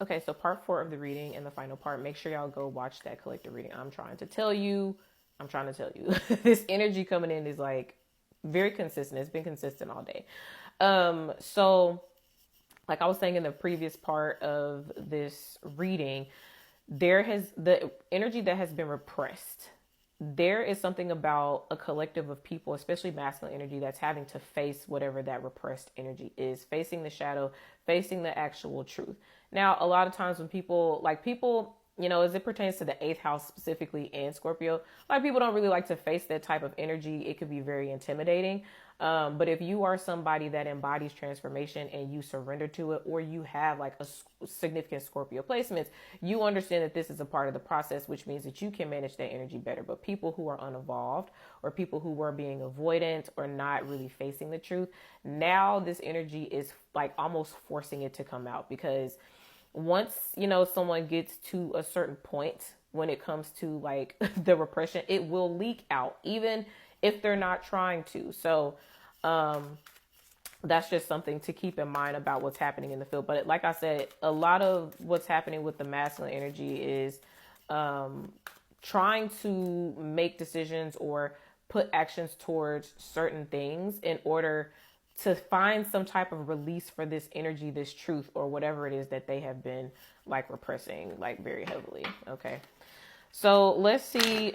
Okay, so part 4 of the reading and the final part, make sure y'all go watch that collective reading. I'm trying to tell you, this energy coming in is like very consistent. It's been consistent all day. So like I was saying in the previous part of this reading, there has the energy that has been repressed. There is something about a collective of people, especially masculine energy, that's having to face whatever that repressed energy is, facing the shadow, facing the actual truth. Now, a lot of times when people, as it pertains to the eighth house specifically and Scorpio, like people don't really like to face that type of energy. It could be very intimidating. But if you are somebody that embodies transformation and you surrender to it, or you have like a significant Scorpio placements, you understand that this is a part of the process, which means that you can manage that energy better. But people who are uninvolved, or people who were being avoidant or not really facing the truth, now this energy is like almost forcing it to come out, because once someone gets to a certain point when it comes to like the repression, it will leak out even if they're not trying to. So that's just something to keep in mind about what's happening in the field. But like I said, a lot of what's happening with the masculine energy is trying to make decisions or put actions towards certain things in order to find some type of release for this energy, this truth, or whatever it is that they have been like repressing like very heavily. Okay. So let's see,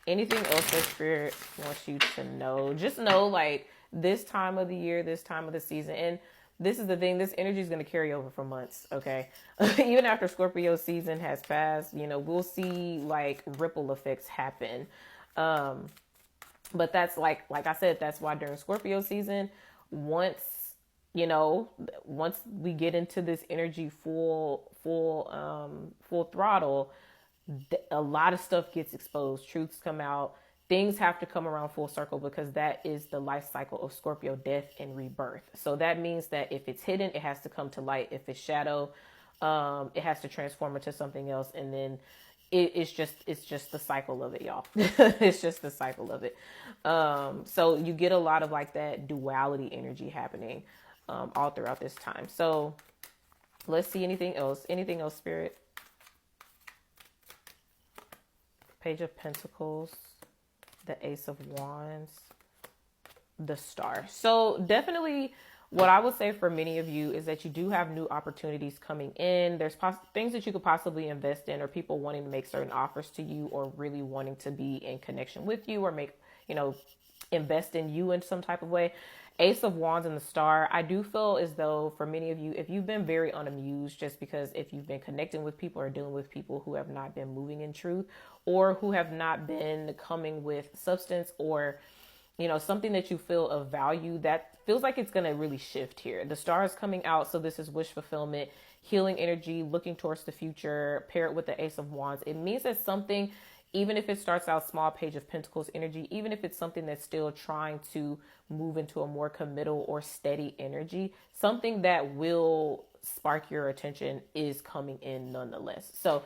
anything else that spirit wants you to know. Just know like this time of the year, this time of the season, and this is the thing, this energy is going to carry over for months. Okay. Even after Scorpio season has passed, we'll see like ripple effects happen. But that's like I said, that's why during Scorpio season, once once we get into this energy full throttle, a lot of stuff gets exposed. Truths come out. Things have to come around full circle, because that is the life cycle of Scorpio: death and rebirth. So that means that if it's hidden, it has to come to light. If it's shadow, it has to transform into something else, and then it's just the cycle of it, y'all. It's just the cycle of it. So you get a lot of like that duality energy happening all throughout this time. So let's see, anything else, spirit. Page of Pentacles, the Ace of Wands, the Star. So definitely what I would say for many of you is that you do have new opportunities coming in. There's things that you could possibly invest in, or people wanting to make certain offers to you, or really wanting to be in connection with you, or make, invest in you in some type of way. Ace of Wands and the Star. I do feel as though for many of you, if you've been very unamused, just because if you've been connecting with people or dealing with people who have not been moving in truth, or who have not been coming with substance, or something that you feel of value, that feels like it's going to really shift here. The Star is coming out. So this is wish fulfillment, healing energy, looking towards the future, paired with the Ace of Wands. It means that something, even if it starts out small, Page of Pentacles energy, even if it's something that's still trying to move into a more committal or steady energy, something that will spark your attention is coming in nonetheless. So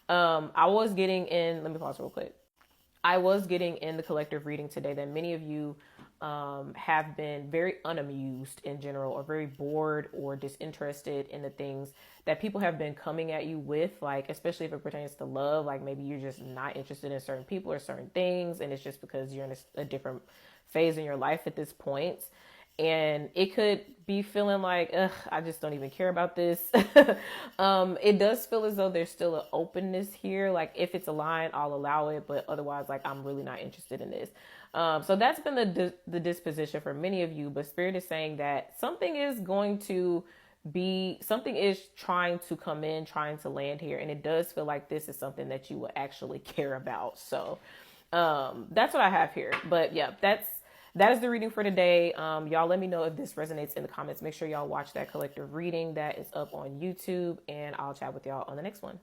I was getting in, let me pause real quick. I was getting in the collective reading today that many of you have been very unamused in general, or very bored or disinterested in the things that people have been coming at you with, like especially if it pertains to love. Like maybe you're just not interested in certain people or certain things, and it's just because you're in a different phase in your life at this point. And it could be feeling like, ugh, I just don't even care about this. It does feel as though there's still an openness here. Like if it's aligned, I'll allow it. But otherwise, like I'm really not interested in this. So that's been the disposition for many of you. But Spirit is saying that something is trying to come in, trying to land here. And it does feel like this is something that you will actually care about. So that's what I have here. But yeah, that is the reading for today. Y'all let me know if this resonates in the comments. Make sure y'all watch that collective reading that is up on YouTube, and I'll chat with y'all on the next one.